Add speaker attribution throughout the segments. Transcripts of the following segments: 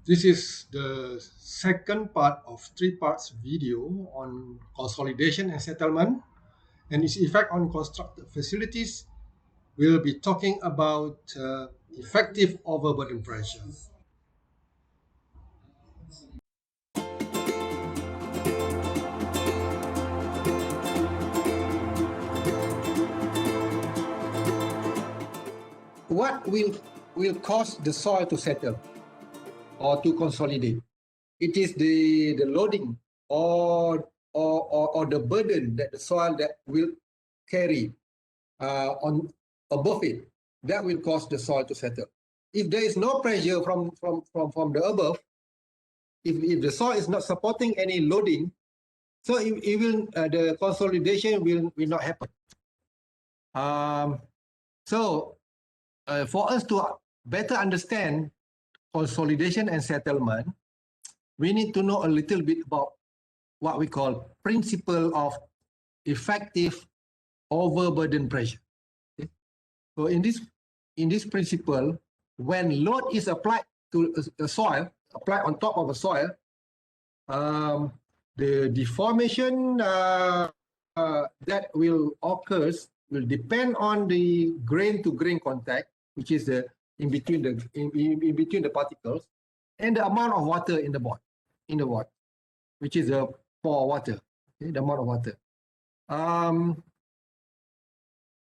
Speaker 1: This is the second part of three parts video on consolidation and settlement and its effect on constructed facilities. We'll be talking about effective overburden pressure. What will cause the soil to settle or to consolidate? It is the loading or the burden that the soil that will carry on above it, that will cause the soil to settle. If there is no pressure from the above, if the soil is not supporting any loading, so it will the consolidation will not happen. So for us to better understand consolidation and settlement, we need to know a little bit about what we call principle of effective overburden pressure. Okay? So in this principle, when load is applied to a soil, applied on top of a soil, the deformation that will occurs will depend on the grain to grain contact, which is the in between the particles, and the amount of water in the void, which is the pore water, okay, the amount of water.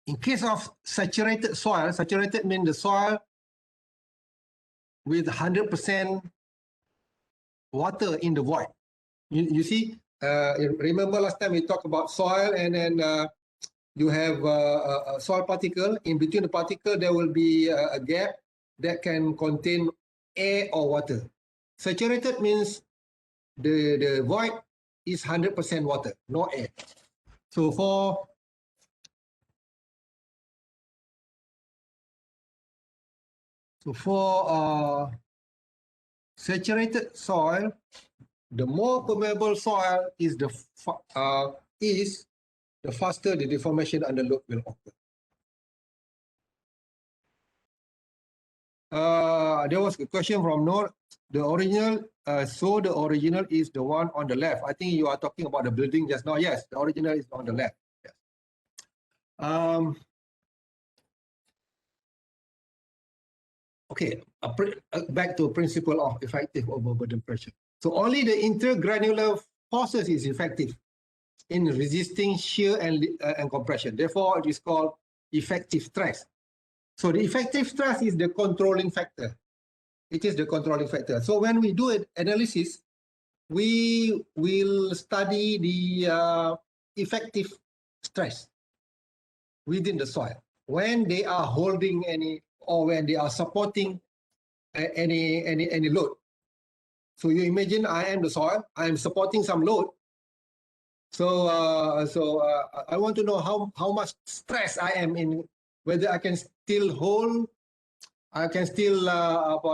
Speaker 1: In case of saturated soil, saturated means the soil with 100% water in the void. You see, remember last time we talked about soil, and then you have a soil particle. In between the particle, there will be a gap that can contain air or water. Saturated means the void is 100% water, no air. So for saturated soil, the more permeable soil is, the faster the deformation under load will occur. There was a question from Noor. The original, the original is the one on the left. I think you are talking about the building just now. Yes, the original is on the left. Yes. Okay, back to principle of effective overburden pressure. So only the intergranular forces is effective in resisting shear and compression. Therefore, it is called effective stress. So the effective stress is the controlling factor. It is the controlling factor. So when we do an analysis, we will study the effective stress within the soil when they are holding any, or when they are supporting any load. So you imagine I am the soil, I am supporting some load. So I want to know how much stress I am in, whether I can still hold, I can still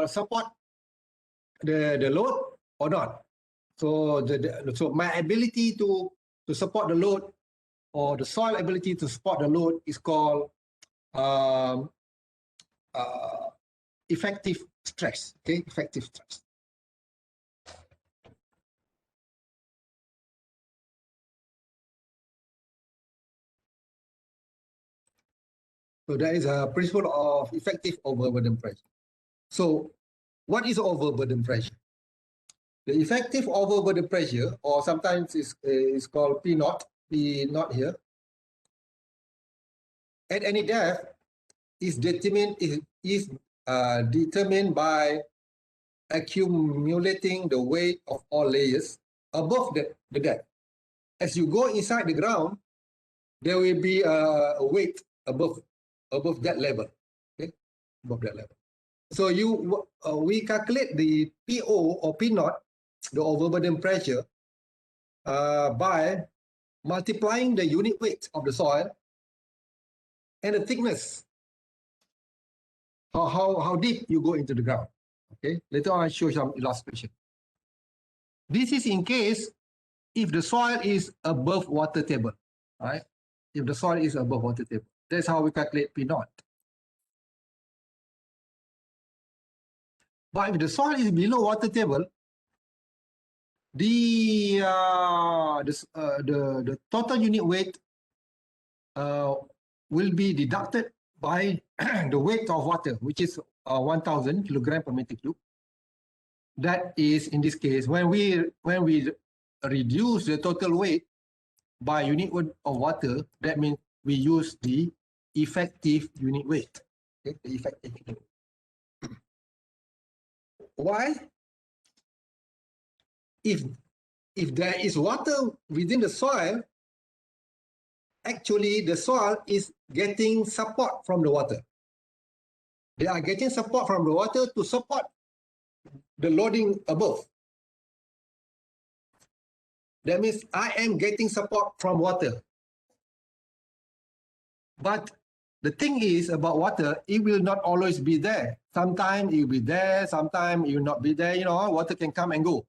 Speaker 1: support the load or not. So so my ability to support the load, or the soil ability to support the load, is called effective stress. Okay, effective stress. So that is a principle of effective overburden pressure. So what is overburden pressure? The effective overburden pressure, or sometimes is called P naught here, at any depth is determined by accumulating the weight of all layers above the depth. As you go inside the ground, there will be a weight above that level. Okay, above that level. So we calculate the PO or P naught, the overburden pressure, by multiplying the unit weight of the soil and the thickness. How deep you go into the ground. Okay, later on I'll show some illustration. This is in case if the soil is above water table, right? If the soil is above water table, that's how we calculate P naught. But if the soil is below water table, the total unit weight will be deducted by the weight of water, which is 1,000 kilogram per meter cube. That is, in this case, when we reduce the total weight by unit weight of water, that means we use the effective unit weight. Okay, the effective unit weight. Why? If there is water within the soil, actually the soil is getting support from the water. They are getting support from the water to support the loading above. That means I am getting support from water. But the thing is about water, it will not always be there. Sometimes it will be there, sometimes it will not be there. You know, water can come and go.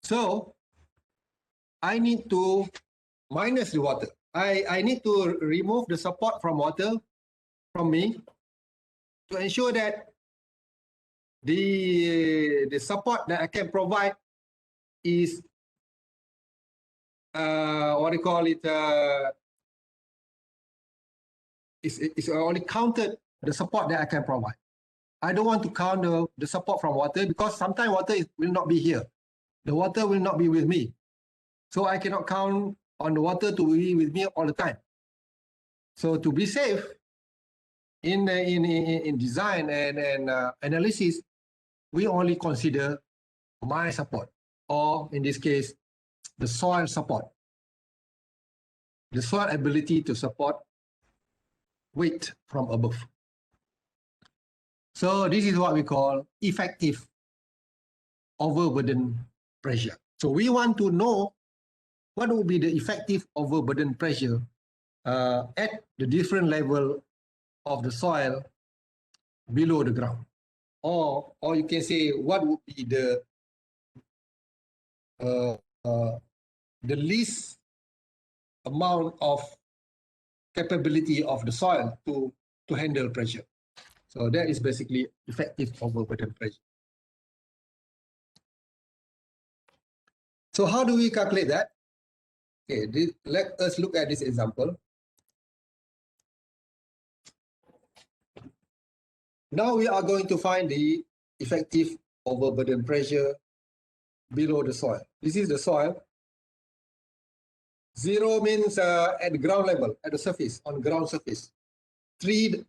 Speaker 1: So I need to minus the water. I need to remove the support from water from me to ensure that the support that I can provide is what do you call it? It's only counted the support that I can provide. I don't want to count the support from water because sometimes water will not be here. The water will not be with me. So I cannot count on the water to be with me all the time. So to be safe in design and analysis, we only consider my support, or in this case, the soil support. The soil ability to support weight from above. So this is what we call effective overburden pressure. So we want to know what will be the effective overburden pressure at the different level of the soil below the ground. Or you can say what would be the least amount of capability of the soil to handle pressure. So that is basically effective overburden pressure. So how do we calculate that? Okay, let us look at this example. Now we are going to find the effective overburden pressure below the soil. This is the soil. 0 means at the ground level, at the surface, on ground surface. 3,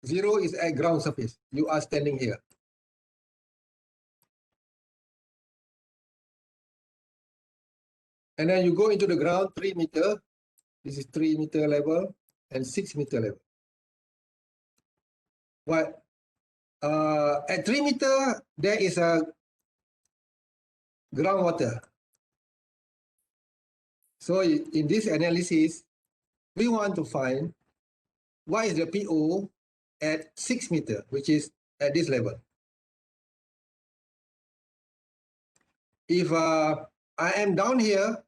Speaker 1: 0 is at ground surface. You are standing here. And then you go into the ground 3 meter. This is 3 meter level and 6 meter level. But at 3 meter, there is a groundwater. So in this analysis, we want to find what is the PO at 6 meter, which is at this level. If I am down here,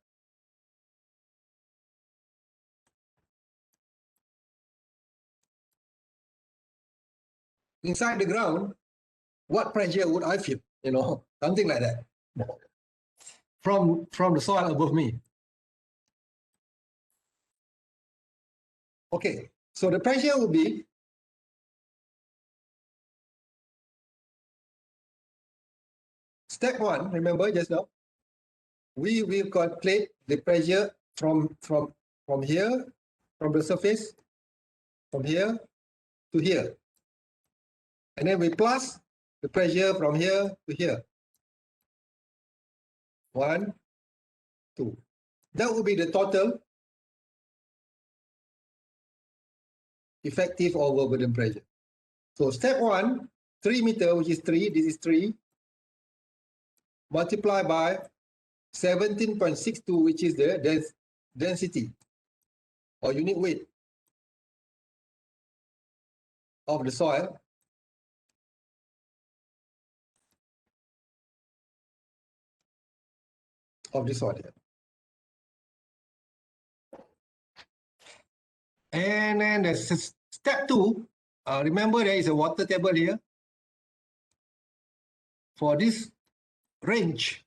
Speaker 1: inside the ground, what pressure would I feel? You know, something like that. From the soil above me. Okay, so the pressure will be step 1. Remember just now, we will calculate the pressure from here, from the surface, from here to here, and then we plus the pressure from here to here. 1, 2. That will be the total effective overburden pressure. So step 1, 3 meter, which is 3, this is 3, multiply by 17.62, which is the density or unit weight of the soil. Of the soil. And then the Step 2, remember there is a water table here. For this range,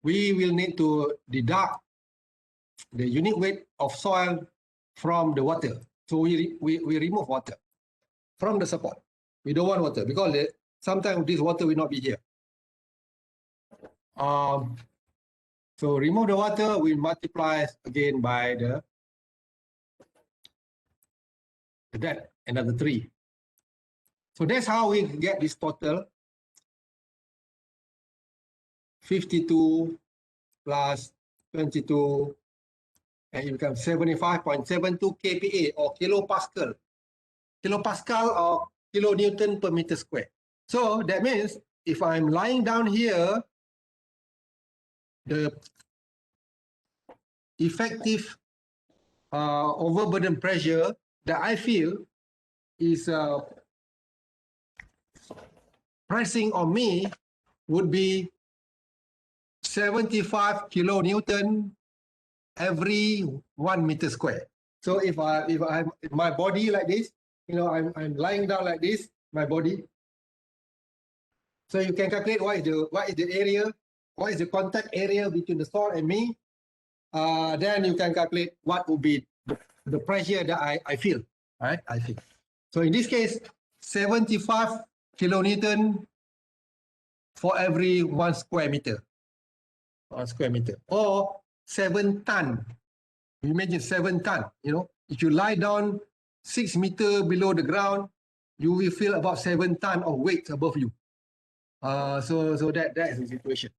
Speaker 1: we will need to deduct the unit weight of soil from the water. So we remove water from the support. We don't want water because sometimes this water will not be here. So remove the water, we multiply again by that, another 3. So that's how we get this total 52 plus 22, and it becomes 75.72 kPa or kilopascal. Kilopascal or kilonewton per meter square. So that means if I'm lying down here, the effective overburden pressure that I feel is pressing on me would be 75 kilonewton every 1 meter square. So if I'm my body like this, you know, I'm lying down like this, my body. So you can calculate what is the area, what is the contact area between the soil and me. Then you can calculate what would be the pressure that I feel, right? I feel. So in this case, 75 kilonewton for every 1 square meter. 1 square meter. Or 7 ton. Imagine 7 ton, you know. If you lie down 6 meters below the ground, you will feel about 7 ton of weight above you. So that is the situation.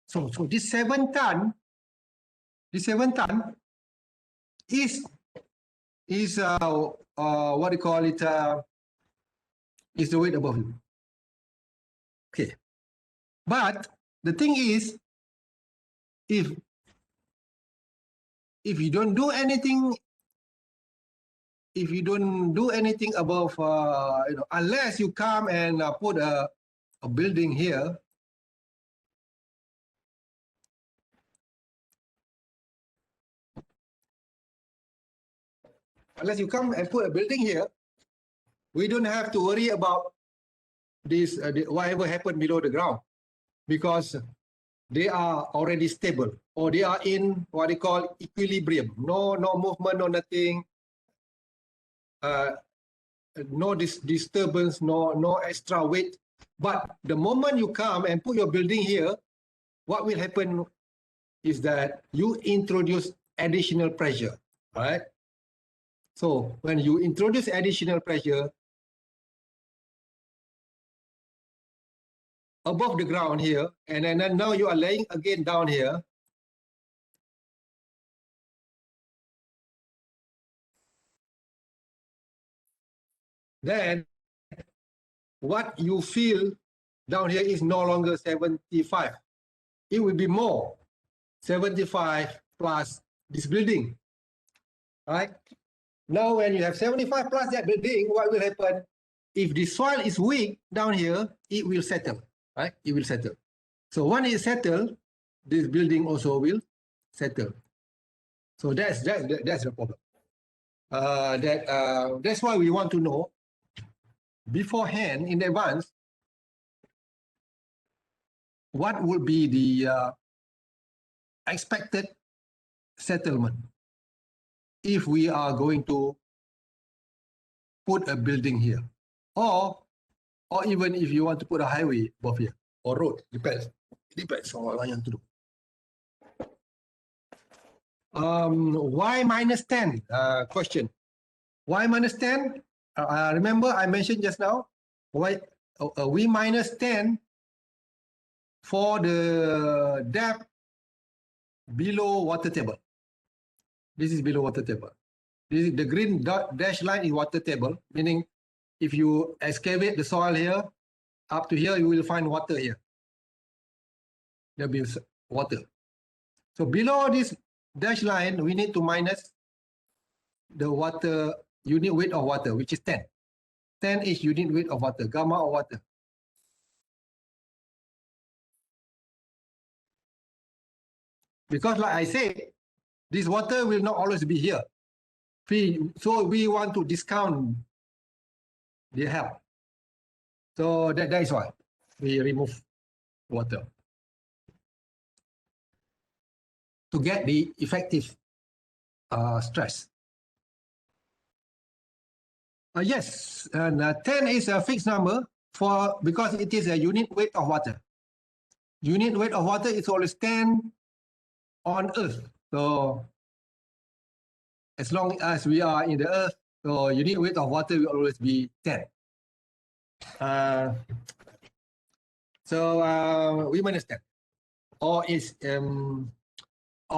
Speaker 1: So this 7 ton is what do you call it? Is the weight above you. Okay, but the thing is, if you don't do anything, above, you know, unless you come and put a building here. Unless you come and put a building here, we don't have to worry about this, whatever happened below the ground, because they are already stable, or they are in what they call equilibrium. No movement, no nothing. No disturbance, no extra weight. But the moment you come and put your building here, what will happen is that you introduce additional pressure, right? So when you introduce additional pressure above the ground here, and then now you are laying again down here, then what you feel down here is no longer 75. It will be more, 75 plus this building, right? Now, when you have 75 plus that building, what will happen? If the soil is weak down here, it will settle, right? It will settle. So when it settles, this building also will settle. So that's the problem. That's why we want to know beforehand, in advance, what would be the expected settlement if we are going to put a building here, or even if you want to put a highway above here, or road, depends on what you want to do. Y minus 10 question. Y minus 10, remember I mentioned just now, we minus 10 for the depth below water table. This is below water table. This is the green dash line is water table, meaning if you excavate the soil here, up to here, you will find water here. There will be water. So below this dash line, we need to minus the water unit weight of water, which is 10. 10 is unit weight of water, gamma of water. Because like I said, this water will not always be here. So we want to discount the help. So that is why we remove water to get the effective stress. Yes, and 10 is a fixed number because it is a unit weight of water. Unit weight of water is always 10 on Earth. So as long as we are in the Earth, so unit weight of water will always be 10. So we understand. Or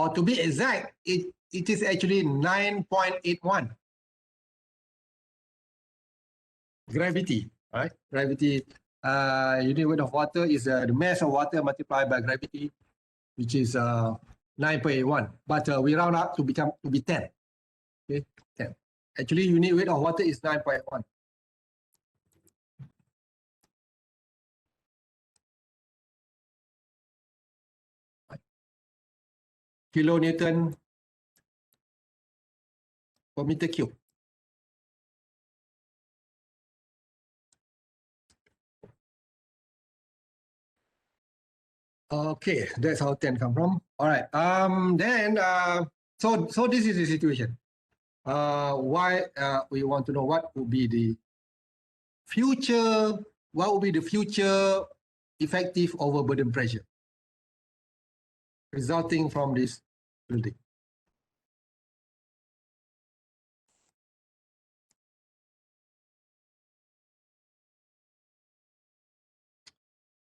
Speaker 1: to be exact, it is actually 9.81. Gravity, right? Gravity, unit weight of water is the mass of water multiplied by gravity, which is 9.81. But we round up to be 10. Okay, 10. Actually, unit weight of water is 9.1. Kilonewton per meter cube. Okay, that's how 10 come from. All right. So this is the situation. Why we want to know what would be the future effective overburden pressure resulting from this building.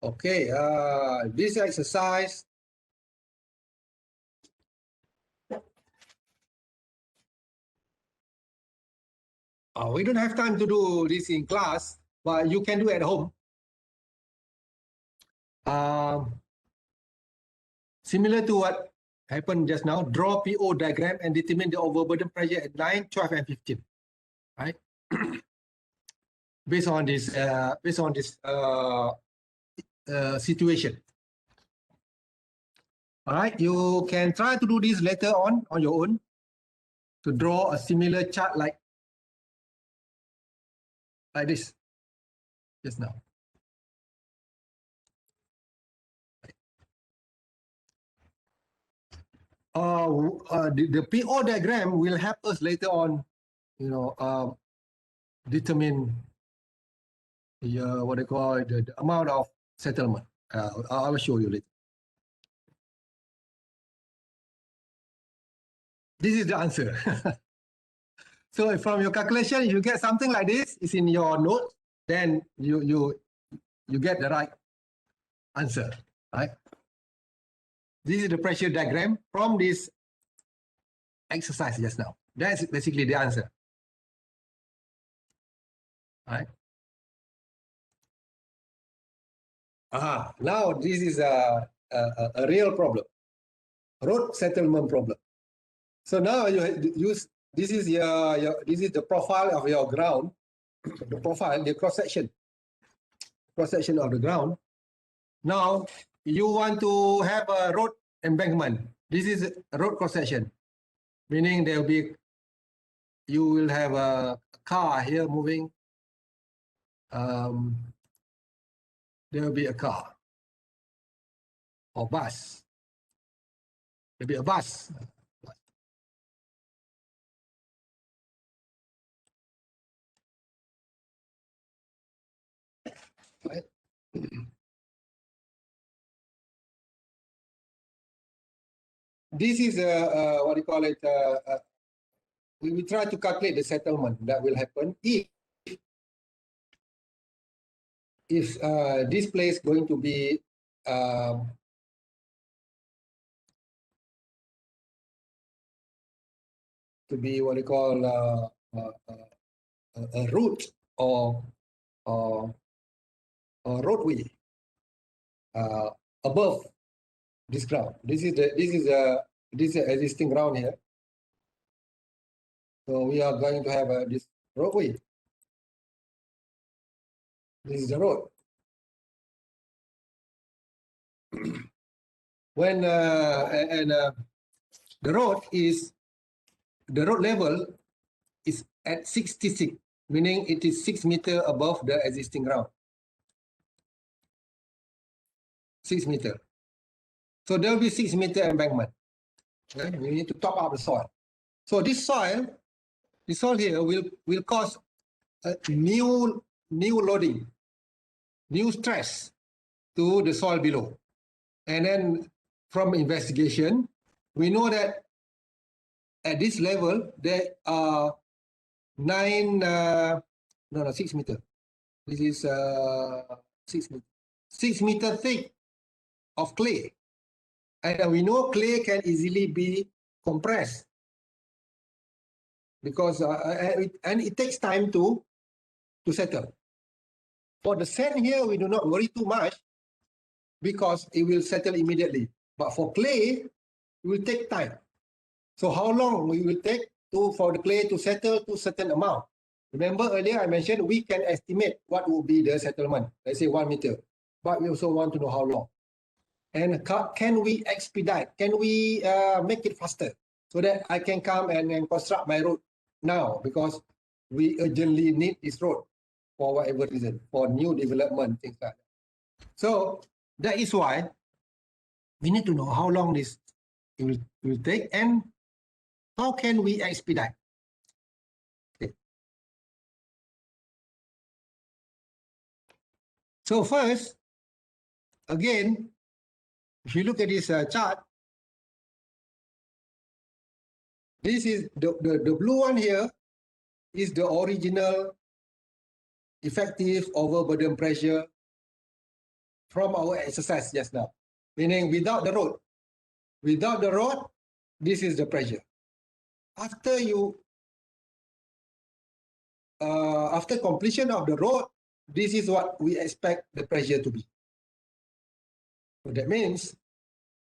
Speaker 1: Okay, this exercise we don't have time to do this in class, but you can do at home. Similar to what happened just now, draw PO diagram and determine the overburden pressure at 9, 12, and 15. Right? based on this situation. All right, you can try to do this later on your own to draw a similar chart like this just now. The PO diagram will help us later on, determine what they call the amount of settlement. I will show you later. This is the answer. So from your calculation, if you get something like this, it's in your note, then you get the right answer, right? This is the pressure diagram from this exercise just now. That's basically the answer, right? Now this is a real problem, road settlement problem. So now you use this is the profile of your ground, the profile, the cross section of the ground. Now you want to have a road embankment. This is a road cross section, meaning you will have a car here moving. There will be a car or bus. There'll be a bus. Right. This is what do you call it? We try to calculate the settlement that will happen if this place going to be what you call a route or roadway above this ground. This is existing ground here. So we are going to have this roadway. This is the road. When the road level at 66, meaning it is 6 meters above the existing ground. 6 meters. So there will be 6 meter embankment. Okay? We need to top up the soil. So this soil here will cause a new loading, new stress to the soil below. And then from investigation, we know that at this level, there are 6 meters. This is 6 meters. 6 meters thick of clay. And we know clay can easily be compressed because and it takes time to settle. For the sand here, we do not worry too much because it will settle immediately. But for clay, it will take time. So how long we will take for the clay to settle to a certain amount? Remember earlier I mentioned we can estimate what will be the settlement, let's say 1 meter, but we also want to know how long. And can we expedite? Can we make it faster so that I can come and construct my road now because we urgently need this road for whatever reason, for new development, things like that. So that is why we need to know how long this will take and how can we expedite. Okay. So first, again, if you look at this chart, this is the blue one here is the original effective overburden pressure from our exercise just now, meaning without the road. Without the road, this is the pressure. After completion of the road, this is what we expect the pressure to be. So that means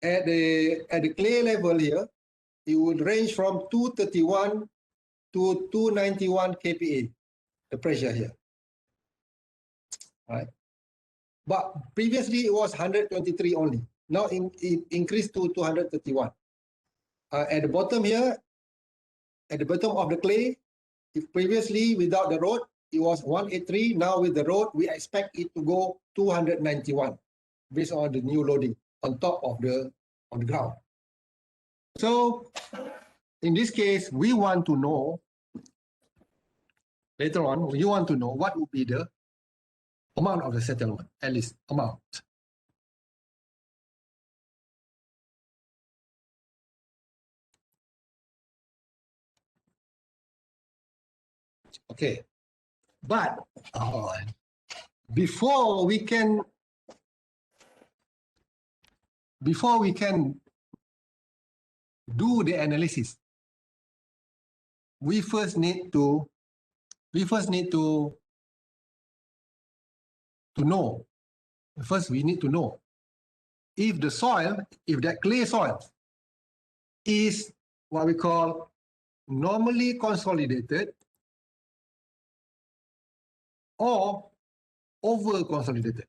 Speaker 1: at the clay level here, it would range from 231 to 291 kPa, the pressure here. Right? But previously it was 123 only. Now it increased to 231. At the bottom here, at the bottom of the clay, if previously without the road, it was 183. Now with the road, we expect it to go 291 based on the new loading on top of the ground. So in this case, we want to know, later on, you want to know what would be the amount of the settlement, at least amount. Okay, but before we can do the analysis, we first need to know. First, we need to know if the soil, if that clay soil is what we call normally consolidated or over consolidated.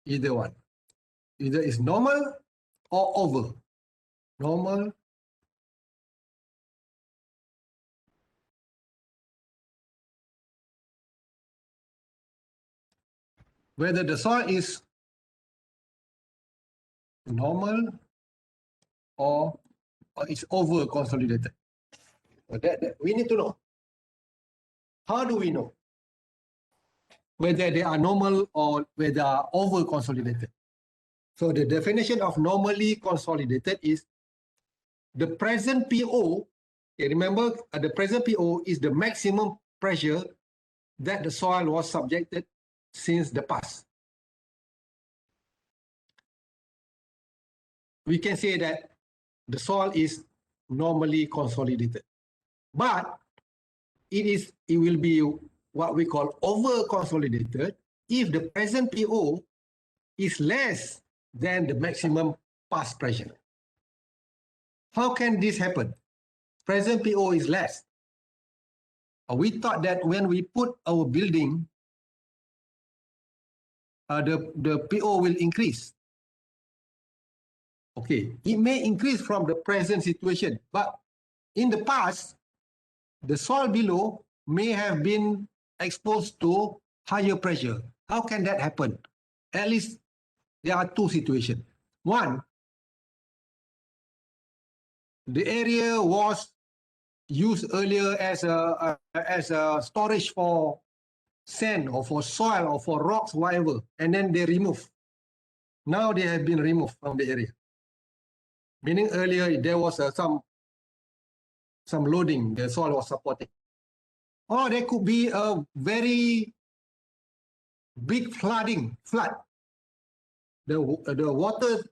Speaker 1: Either one. Either is normal or over. Normal whether the soil is normal or it's over consolidated. That we need to know. How do we know whether they are normal or whether they are over consolidated? So the definition of normally consolidated is the present PO. Okay, remember, the present PO is the maximum pressure that the soil was subjected since the past. We can say that the soil is normally consolidated, but it will be what we call over consolidated if the present PO is less than the maximum past pressure. How can this happen? Present PO is less. We thought that when we put our building, the PO will increase. Okay, it may increase from the present situation, but in the past, the soil below may have been exposed to higher pressure. How can that happen? At least there are two situations. One, the area was used earlier as a storage for sand or for soil or for rocks, whatever, and then they remove. Now they have been removed from the area. Meaning earlier there was some loading, the soil was supporting. Or there could be a very big flood. The water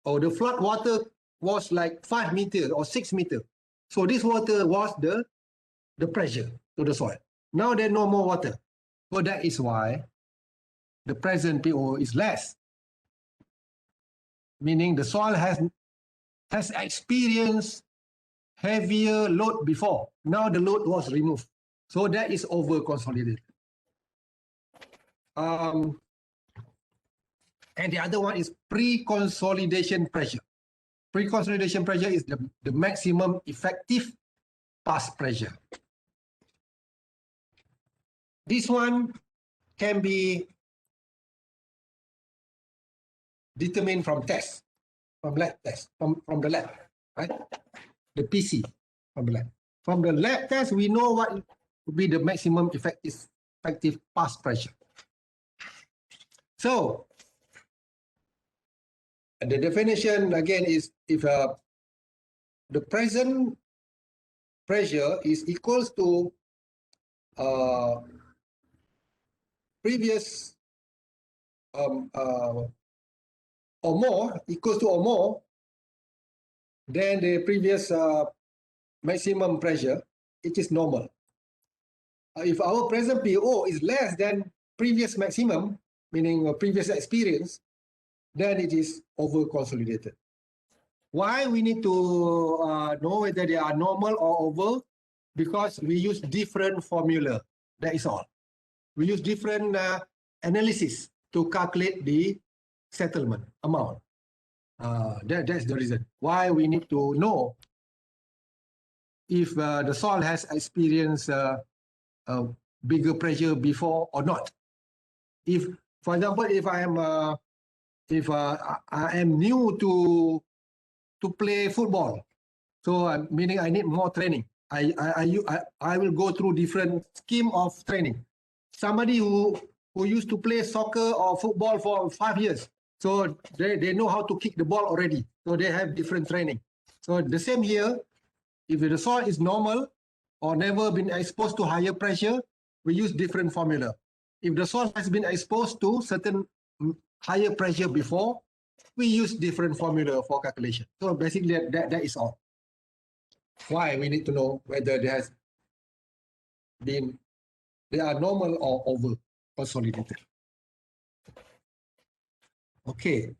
Speaker 1: or the flood water was like 5 meters or 6 meters. So this water was the pressure to the soil. Now there's no more water. So that is why the present PO is less. Meaning the soil has experienced heavier load before. Now the load was removed. So that is over consolidated. And the other one is pre-consolidation pressure. Pre-consolidation pressure is the maximum effective pass pressure. This one can be determined from tests, from lab tests, from the lab, right? The PC from the lab. From the lab test, we know what would be the maximum effective pass pressure. So the definition again is if the present pressure is equals to previous or more, equals to or more than the previous maximum pressure, it is normal. If our present PO is less than previous maximum, meaning previous experience, then it is over consolidated. Why we need to know whether they are normal or over? Because we use different formula. That is all. We use different analysis to calculate the settlement amount. That's the reason why we need to know if the soil has experienced bigger pressure before or not. If, for example, if I am new to play football, so meaning I need more training. I will go through different scheme of training. Somebody who used to play soccer or football for 5 years, so they know how to kick the ball already. So they have different training. So the same here, if the soil is normal or never been exposed to higher pressure, we use different formula. If the soil has been exposed to certain higher pressure before, we use different formula for calculation. So basically that is all. Why we need to know whether there has been, they are normal or over consolidated. Okay.